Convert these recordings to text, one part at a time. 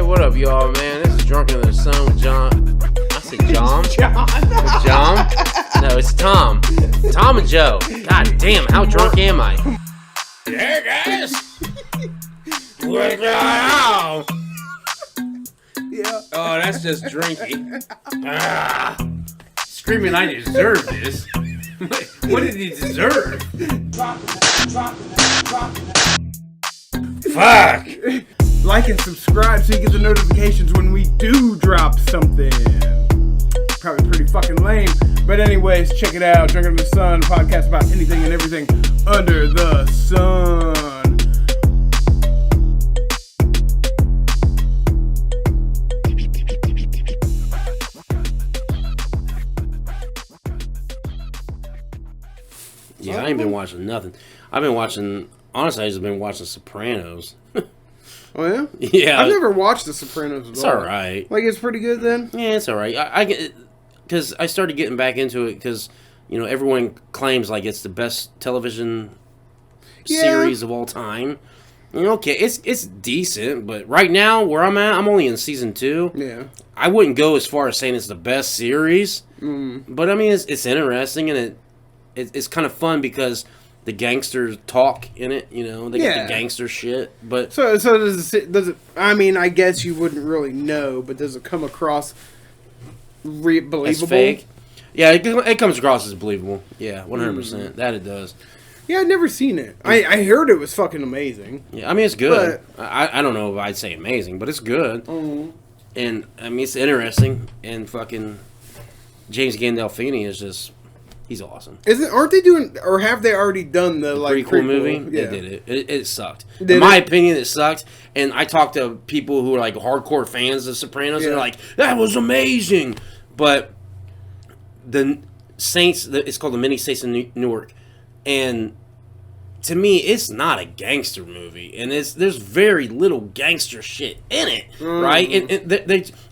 what up, y'all, man? This is Drunken in the Sun with John. I said John? With John? No, it's Tom. Tom and Joe. God damn, how drunk am I? Hey, guys! What's going on? Yeah. Oh, that's just drinking. Screaming, I deserve this. What did he deserve? Fuck! Like and subscribe so you get the notifications when we do drop something. Probably pretty fucking lame. But anyways, check it out. Drunken in the Sun, podcast about anything and everything under the sun. Yeah, I ain't been watching nothing. Honestly, I've just been watching Sopranos. Oh, yeah? Yeah. I've never watched The Sopranos at all. It's alright. Like, it's pretty good then? Yeah, it's alright. I get, because I started getting back into it because, you know, everyone claims like it's the best television series of all time. And okay, it's decent, but right now where I'm at, I'm only in season 2. Yeah. I wouldn't go as far as saying it's the best series, but I mean it's interesting and it's kind of fun because the gangsters talk in it. You know, they get the gangster shit. But so does it? I mean, I guess you wouldn't really know, but does it come across believable? As fake? Yeah, it comes across as believable. Yeah, 100%. That it does. Yeah, I'd never seen it. I heard it was fucking amazing. Yeah, I mean, it's good. I don't know if I'd say amazing, but it's good. Mm-hmm. And, I mean, it's interesting. And fucking James Gandolfini is just... He's awesome. Aren't they doing... Or have they already done the like, prequel movie? Yeah. They did it. It sucked. In my opinion, it sucked. And I talked to people who are, like, hardcore fans of Sopranos, and they're like, that was amazing! But the Saints... It's called The Many Saints in Newark. And to me, it's not a gangster movie, and there's very little gangster shit in it, right? And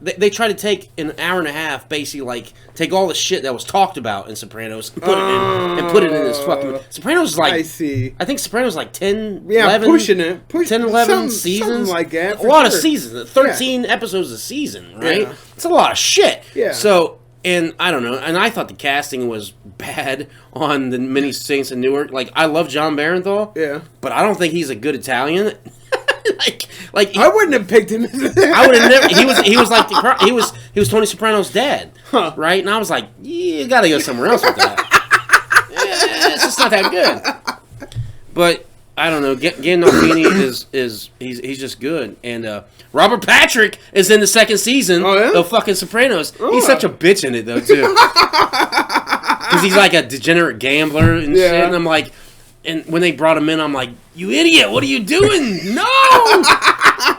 they try to take an hour and a half, basically, like take all the shit that was talked about in Sopranos and put it in this fucking Sopranos. Is like I see. I think Sopranos is like 10, yeah, 11, pushing it, 10, 11 seasons, something like that. A lot of seasons, 13 episodes a season, right? Yeah. It's a lot of shit. Yeah. So. And I don't know, and I thought the casting was bad on the Many Saints in Newark. Like, I love John Barenthal, but I don't think he's a good Italian. like I wouldn't have picked him. I would have never. He was like he was Tony Soprano's dad, right? And I was like, you got to go somewhere else with that. It's just not that good. But I don't know. Gandolfini he's just good, and Robert Patrick is in the second season of fucking Sopranos. He's such a bitch in it though too, because he's like a degenerate gambler and shit. And I'm like, and when they brought him in, I'm like, you idiot! What are you doing? No,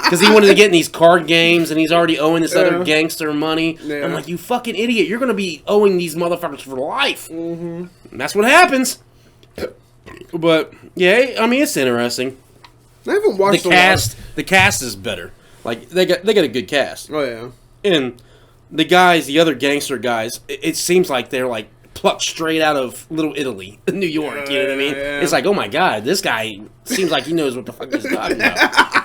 because he wanted to get in these card games, and he's already owing this other gangster money. I'm like, you fucking idiot! You're gonna be owing these motherfuckers for life. And that's what happens. But yeah, I mean, it's interesting. I haven't watched the cast. The cast is better. Like they got a good cast. Oh yeah. And the other gangster guys, it seems like they're like plucked straight out of Little Italy, New York. You know what I mean? Yeah. It's like, oh my god, this guy seems like he knows what the fuck he's talking about.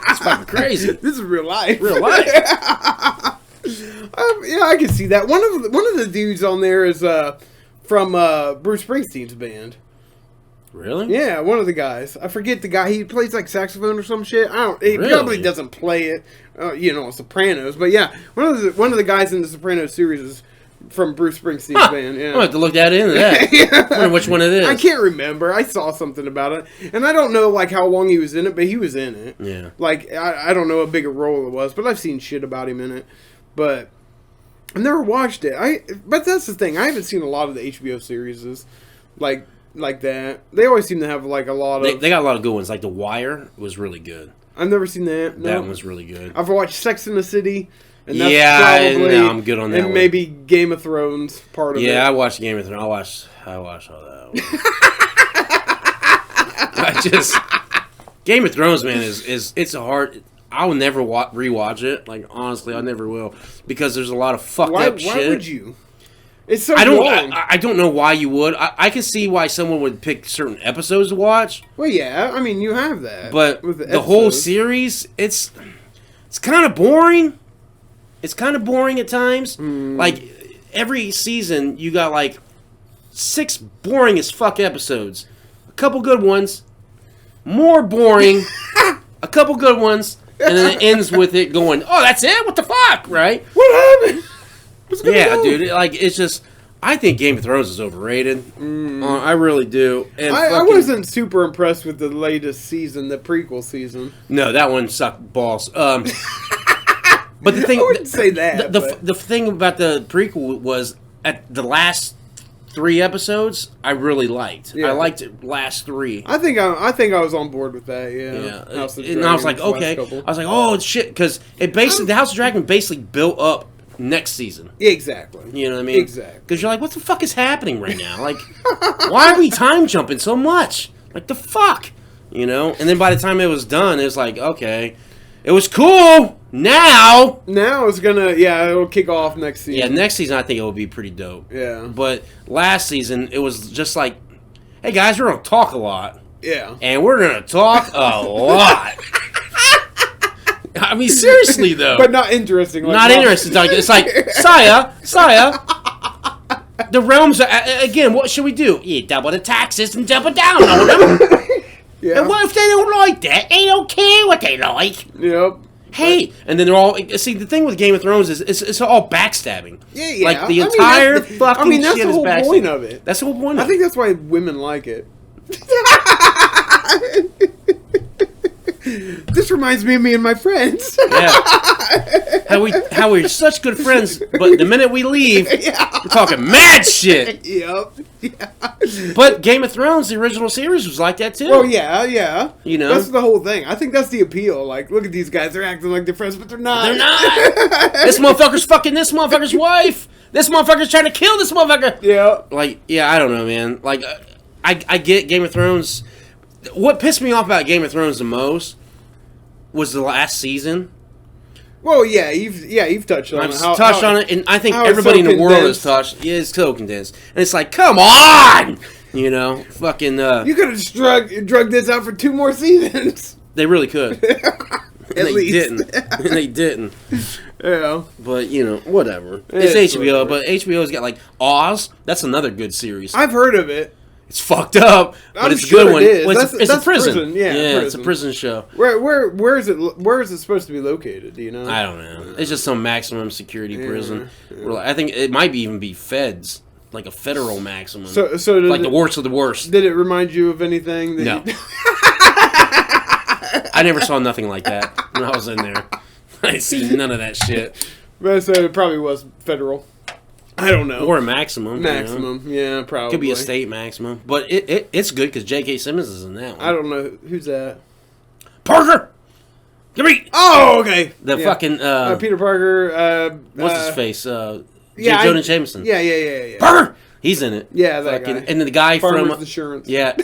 It's fucking crazy. This is real life. Real life. Yeah, I can see that. One of the dudes on there is from Bruce Springsteen's band. Really? Yeah, one of the guys. I forget the guy. He plays like saxophone or some shit. He probably doesn't play it, Sopranos. But yeah, one of the guys in the Sopranos series is from Bruce Springsteen's band. Yeah, I'll have to look that into that. I wonder which one it is. I can't remember. I saw something about it, and I don't know like how long he was in it, but he was in it. Yeah. Like I don't know how big a role it was, but I've seen shit about him in it. But I've never watched it. But that's the thing. I haven't seen a lot of the HBO series. Like that. They always seem to have like a lot of... They got a lot of good ones. Like The Wire was really good. I've never seen that. No. That one was really good. I've watched Sex and the City. And that's I'm good on that and one. Maybe Game of Thrones part of it. Yeah, I watched Game of Thrones. I watched all that one. Game of Thrones, man, it's a hard... I'll never rewatch it. Like, honestly, I never will. Because there's a lot of fucked up shit. Why would you? It's so long. I don't know why you would. I can see why someone would pick certain episodes to watch. Well, yeah. I mean, you have that. But the whole series, it's it's kind of boring. It's kind of boring at times. Like, every season, you got, like, 6 boring as fuck episodes. A couple good ones. More boring. A couple good ones. And then it ends with it going, oh, that's it? What the fuck? Right? What happened? Yeah, dude. Like, it's just... I think Game of Thrones is overrated. I really do. And I wasn't super impressed with the latest season, the prequel season. No, that one sucked balls. But the thing... I wouldn't say that. The thing about the prequel was, at the last 3 episodes, I really liked. Yeah. I liked it last 3. I think I was on board with that. Yeah. House of And I was like, Dragons, okay. last couple. I was like, oh shit, because it basically the House of Dragon basically built up next season. Exactly. You know what I mean? Exactly. Because you're like, what the fuck is happening right now? Like, why are we time jumping so much? Like, the fuck? You know? And then by the time it was done, it was like, okay, it was cool. Now it's gonna, it'll kick off next season. Yeah, next season I think it will be pretty dope. Yeah. But last season, it was just like, hey guys, we're going to talk a lot. Yeah. And we're going to talk a lot. I mean, seriously, though. But not interesting. Like Not interesting. It's like, Saya, the realms are, again, what should we do? Yeah, double the taxes and double down on them. Yeah. And what if they don't like that? They don't care what they like. Yep. Hey, and then they're all... See, the thing with Game of Thrones is it's all backstabbing. Yeah. Like, the entire fucking that's shit the is whole backstabbing. point of it. That's the whole point of it. I think that's why women like it. This reminds me of me and my friends. Yeah. How we're such good friends, but the minute we leave, we're talking mad shit. Yep. Yeah. But Game of Thrones, the original series, was like that too. Oh yeah. You know? That's the whole thing. I think that's the appeal. Like, look at these guys. They're acting like they're friends, but they're not. They're not. This motherfucker's fucking this motherfucker's wife. This motherfucker's trying to kill this motherfucker. Yeah. Like, yeah, I don't know, man. Like, I get Game of Thrones. What pissed me off about Game of Thrones the most was the last season. Well, you've touched on it. Touched on it, and I think how everybody in it's the so world condensed. is touched. Yeah, it's so condensed, and it's like, come on, you know, fucking. You could have just drug this out for 2 more seasons. They really could. At they least. didn't. And they didn't. Yeah. But, you know, whatever. It's HBO, whatever. but HBO's got, like, Oz. That's another good series. I've heard of it. It's fucked up, but I'm it's a sure good it one. is. Well, it's a That's prison. prison. Yeah, it's a prison. prison show. Where is it? Where is it supposed to be located? Do you know? I don't know. It's just some maximum security prison. yeah. Where, I think it might even be feds, like a federal maximum. So like the worst of the worst. Did it remind you of anything? No. I never saw nothing like that when I was in there. I see none of that shit. But so it probably was federal. I don't know. Or a maximum. Maximum, yeah, probably. Could be a state maximum. But it's good because J.K. Simmons is in that one. I don't know. Who's that? Parker! Give me! Oh, okay. The fucking... Peter Parker. what's his face? Jonah Jameson. Yeah. Parker! He's in it. Yeah, that fucking, guy. And then the guy Farmer's from... Insurance. Yeah.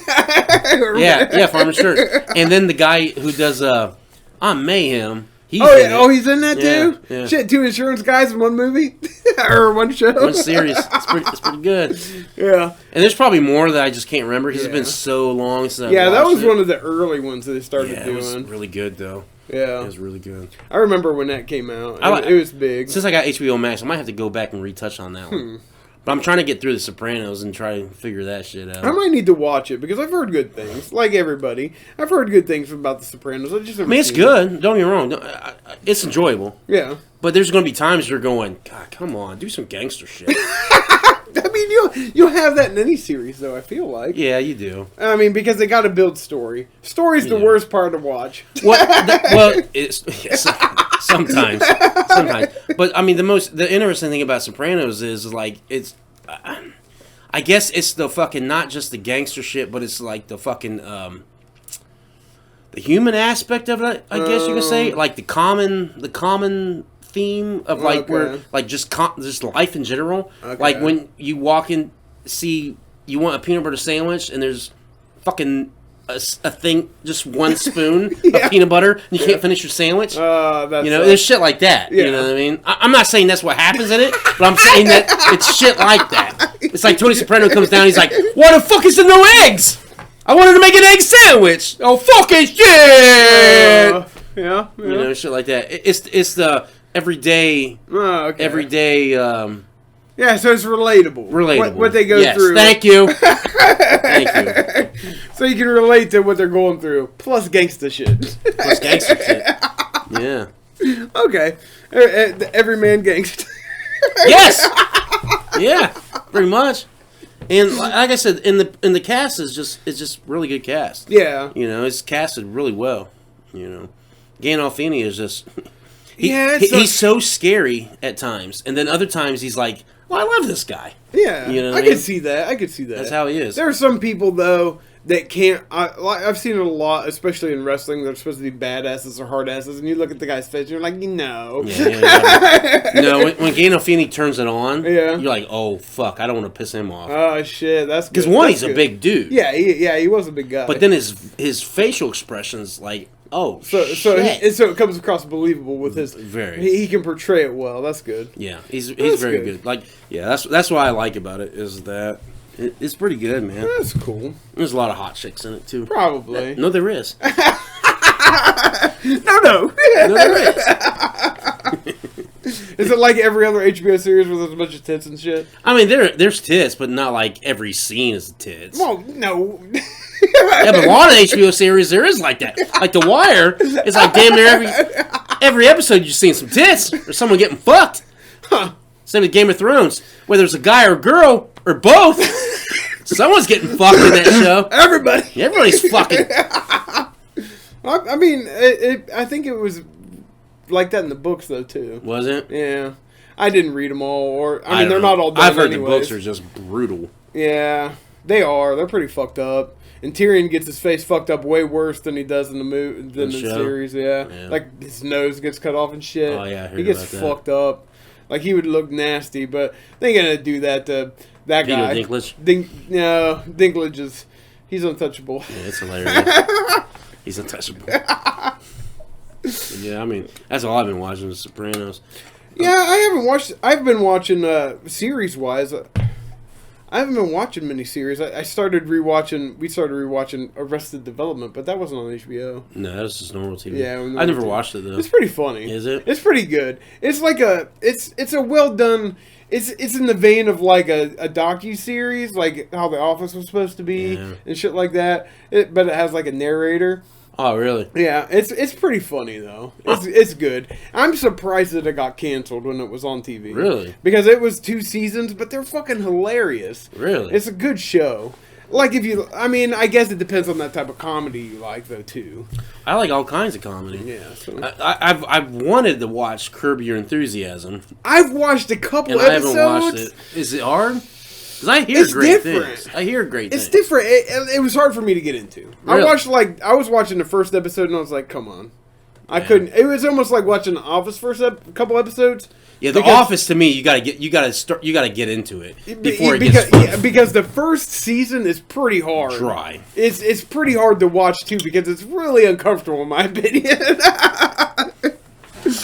yeah, Farmer's Insurance. And then the guy who does On Mayhem... He's he's in that Yeah, too? yeah. Shit, 2 insurance guys in one movie? Or one show? One series. It's pretty good. Yeah. And there's probably more that I just can't remember because it's Yeah. been so long since I Yeah, that watched was it. one of the early ones that they started Yeah, it doing. was really good though. Yeah. It was really good. I remember when that came out. It was big. Since I got HBO Max, I might have to go back and retouch on that one. But I'm trying to get through The Sopranos and try to figure that shit out. I might need to watch it because I've heard good things. Like everybody, I've heard good things about The Sopranos. I mean, it's good. Don't get me wrong. It's enjoyable. Yeah. But there's going to be times you're going, God, come on, do some gangster shit. I mean, you'll have that in any series, though, I feel like. Yeah, you do. I mean, because they got to build story. Story's the worst part to watch. It's sometimes. But I mean, the interesting thing about Sopranos is like it's. I guess it's the fucking not just the gangster shit, but it's like the fucking the human aspect of it. I guess you could say like the common theme of like where like just life in general. Okay. Like when you walk in, you want a peanut butter sandwich, and there's fucking a thing, just one spoon of peanut butter, and you can't finish your sandwich. That's There's shit like that. Yeah. You know what I mean? I'm not saying that's what happens in it, but I'm saying that it's shit like that. It's like Tony Soprano comes down, he's like, "Why the fuck is there no eggs? I wanted to make an egg sandwich. Oh, fucking shit!" Yeah. You know, shit like that. It's the everyday. Oh, okay. Everyday. Yeah, so it's relatable. Relatable. What they go through. Thank you. Thank you. So you can relate to what they're going through. Plus gangsta shit. Plus gangster shit. Yeah. Okay. Every man gangsta. Yes. Yeah. Pretty much. And like I said, in the cast it's just really good cast. Yeah. You know, it's casted really well. You know, Gandolfini is just. He's so scary at times, and then other times he's like, "Well, I love this guy." Yeah, you know, I can see that. That's how he is. There are some people though that can't. I've seen it a lot, especially in wrestling. They're supposed to be badasses or hard asses, and you look at the guy's face, and you're like, no. When Gandolfini turns it on, you're like, "Oh fuck, I don't want to piss him off." Oh shit, that's because he's a big dude. Yeah, he was a big guy. But then his facial expressions like. Oh, so it comes across believable with his. He can portray it well. That's good. Yeah, he's very good. Like, yeah, that's what I like about it is that it's pretty good, man. That's cool. There's a lot of hot chicks in it too. Probably. No, there is. No, there is. Is it like every other HBO series where there's a bunch of tits and shit? I mean, there's tits, but not like every scene is tits. Well, no. Yeah, but a lot of HBO series there is like that. Like The Wire, it's like damn near every episode you've seen some tits or someone getting fucked. Huh. Same with Game of Thrones, whether it's a guy or a girl or both, someone's getting fucked in that show. Everybody's fucking. I mean, I think it was like that in the books though too. Was it? Yeah, I didn't read them all, or I mean, they're not all done. I've heard anyways. the books are just brutal. Yeah, they are. They're pretty fucked up. And Tyrion gets his face fucked up way worse than he does in the series. Yeah, like his nose gets cut off and shit. Oh yeah, I heard he gets fucked up. Like he would look nasty, but they ain't gonna do that to that guy. Dinklage. No, Dinklage he's untouchable. Yeah, it's hilarious. He's untouchable. Yeah, I mean that's all I've been watching is Sopranos. Yeah, I haven't watched. I've been watching series wise. I haven't been watching miniseries. We started rewatching Arrested Development, but that wasn't on HBO. No, that's just normal TV. Yeah, I never watched it though. It's pretty funny. Is it? It's pretty good. It's like it's a well done. It's in the vein of like a docu-series, like how The Office was supposed to be and shit like that. But it has like a narrator. Oh, really? Yeah, it's pretty funny though. It's good. I'm surprised that it got canceled when it was on TV. Really? Because it was 2 seasons, but they're fucking hilarious. Really? It's a good show. Like I guess it depends on that type of comedy you like though too. I like all kinds of comedy. Yeah. So. I've wanted to watch Curb Your Enthusiasm. I've watched a couple episodes. I haven't watched it. Is it hard? Because I hear great things. I hear great things. It's different. It was hard for me to get into. Really? I was watching the first episode and I was like, come on. I couldn't. It was almost like watching The Office first couple episodes. Yeah, The Office to me, you gotta get into it before it gets fun. Because the first season is pretty hard. Dry. It's pretty hard to watch too because it's really uncomfortable in my opinion.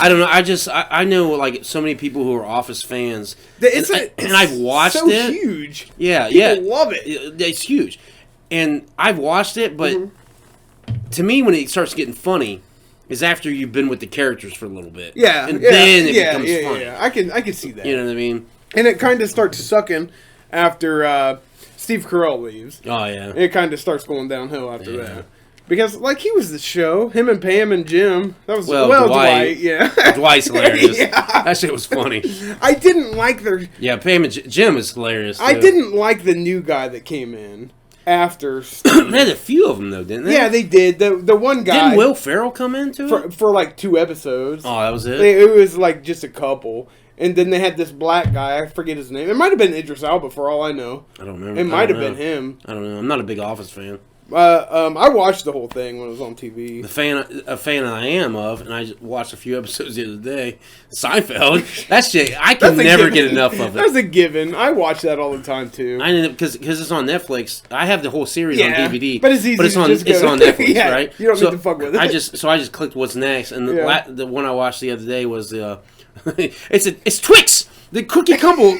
I don't know. I know like so many people who are Office fans, and I've watched it. It's so huge. Yeah, people love it. It's huge, and I've watched it. But to me, when it starts getting funny, is after you've been with the characters for a little bit. Yeah, and then it becomes funny. Yeah. I can see that. You know what I mean? And it kind of starts sucking after Steve Carell leaves. Oh yeah. It kind of starts going downhill after that. Because, like, he was the show. Him and Pam and Jim. That was, Dwight. Yeah. Dwight's hilarious. That shit was funny. I didn't like their... Yeah, Pam and Jim is hilarious, too. I didn't like the new guy that came in after Steve. They had a few of them, though, didn't they? Yeah, they did. The one guy... Didn't Will Ferrell come into it? For like 2 episodes. Oh, that was it? It was, like, just a couple. And then they had this black guy. I forget his name. It might have been Idris Elba, for all I know. I don't remember. It might have been him. I don't know. I'm not a big Office fan. I watched the whole thing when it was on TV. A fan I am of, and I just watched a few episodes the other day. Seinfeld, that shit, I can never get enough of it. That's a given. I watch that all the time too. I ended up because it's on Netflix. I have the whole series on DVD, but it's easy. It's on Netflix, right? You don't need to fuck with it. I just clicked what's next, and the one I watched the other day was it's Twix. The cookie crumble.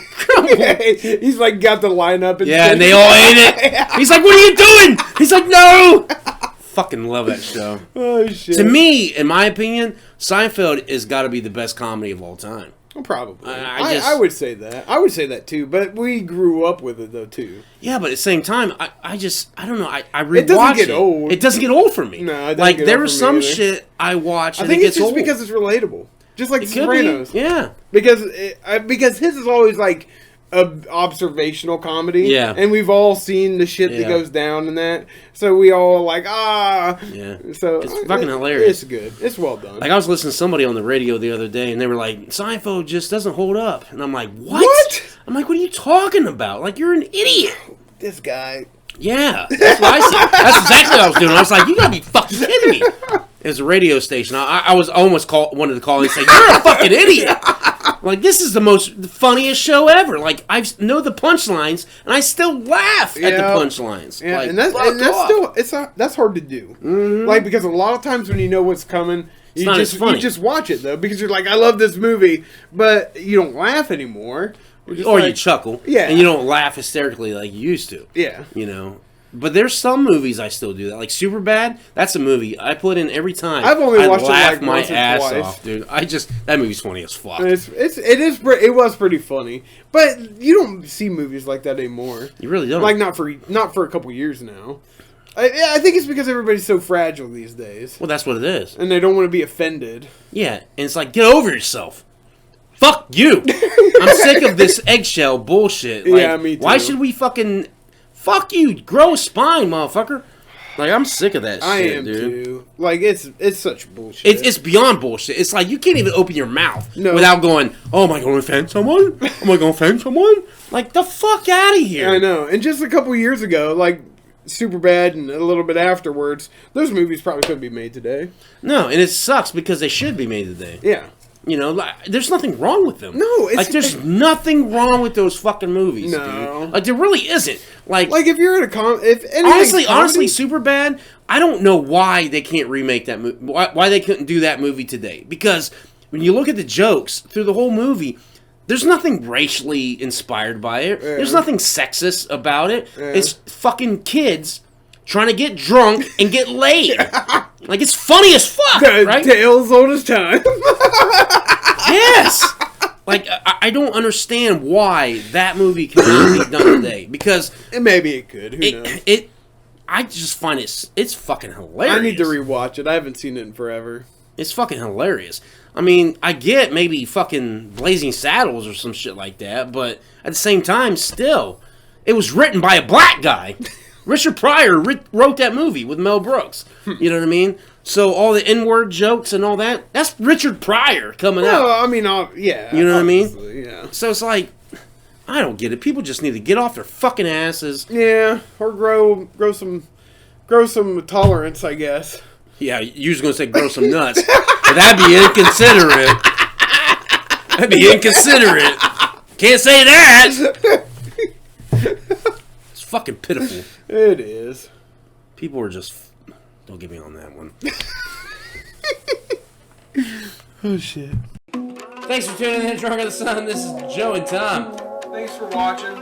He's like got the lineup. And they all ate it. He's like, "What are you doing?" He's like, "No." fucking love that show. Oh shit. To me, in my opinion, Seinfeld has got to be the best comedy of all time. Well, probably. I I would say that. I would say that too. But we grew up with it though too. Yeah, but at the same time, I don't know. I rewatch it doesn't get old. It doesn't get old for me. No, it doesn't like get there old was for some me either. shit I watch. I And think it it's gets just old. because it's relatable, just like It could Sopranos. be. Yeah. Because his is always like a observational comedy. Yeah. And we've all seen the shit that Yeah. goes down in that, so we all like Yeah. So It's fucking hilarious. It's good. It's well done. Like I was listening to somebody on the radio the other day, and they were like, "Seinfeld just doesn't hold up," and I'm like, What? I'm like, "What are you talking about? Like you're an idiot." This guy. Yeah, that's what I said. That's exactly what I was doing. I was like, "You gotta be fucking kidding me!" It was a radio station. I was almost wanted to call and say, "You're a fucking idiot!" Like this is the funniest show ever. Like I know the punchlines, and I still laugh at the punchlines. Yeah, like, and that's still that's hard to do. Mm-hmm. Like because a lot of times when you know what's coming, you not as funny. you just watch it though because you're like, I love this movie, but you don't laugh anymore. or you chuckle, Yeah. and you don't laugh hysterically like you used to. Yeah. You know. But there's some movies I still do that. Like Superbad, that's a movie I put in every time. I've only watched it, laugh like, my once or ass twice. off, dude. That movie's funny as fuck. It was pretty funny, but you don't see movies like that anymore. You really don't. Like not for a couple years now. I think it's because everybody's so fragile these days, Well, that's what it is. and they don't want to be offended. Yeah, and it's like, get over yourself. Fuck you. I'm sick of this eggshell bullshit. Like, Yeah, me too. Why should we fucking... Fuck you. Grow a spine, motherfucker. Like, I'm sick of that shit, I am dude. too. Like it's such bullshit. It's beyond bullshit. It's like, you can't even open your mouth No. without going, oh, am I going to offend someone? Am I going to offend someone? Like, the fuck out of here. I know. And just a couple years ago, like Superbad and a little bit afterwards, those movies probably couldn't be made today. No, and it sucks because they should be made today. Yeah. You know, like, there's nothing wrong with them. No, it's... Like, there's nothing wrong with those fucking movies, No. dude. Like, there really isn't. Like Like if you're at a if honestly, Superbad, I don't know why they can't remake that movie. Why they couldn't do that movie today? Because when you look at the jokes through the whole movie, there's nothing racially inspired by it. Yeah. There's nothing sexist about it. Yeah. It's fucking kids trying to get drunk and get laid. Like, it's funny as fuck, right? Tales old as time. Yes. Like, I don't understand why that movie cannot be done today. Because Maybe it could. Who knows? I just find it's fucking hilarious. I need to rewatch it. I haven't seen it in forever. It's fucking hilarious. I mean, I get maybe fucking Blazing Saddles or some shit like that, but at the same time, still, it was written by a black guy. Richard Pryor wrote that movie with Mel Brooks. You know what I mean? So all the N-word jokes and all that, that's Richard Pryor coming out. Well, I mean, yeah. You know what I mean? obviously, Yeah. So it's like, I don't get it. People just need to get off their fucking asses. Yeah, or grow some tolerance, I guess. Yeah, you was going to say grow some nuts. But that'd be inconsiderate. That'd be inconsiderate. Can't say that. It's fucking pitiful. It is. People are just... Don't get me on that one. Oh shit. Thanks for tuning in to Drunk on the Sun. This is Joe and Tom. Thanks for watching.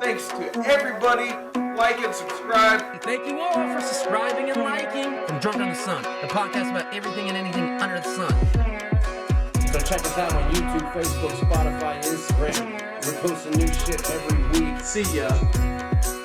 Thanks to everybody. Like and subscribe. Thank you all for subscribing and liking. From Drunk on the Sun, the podcast about everything and anything under the sun. So check us out on YouTube, Facebook, Spotify, and Instagram. We're posting new shit every week. See ya.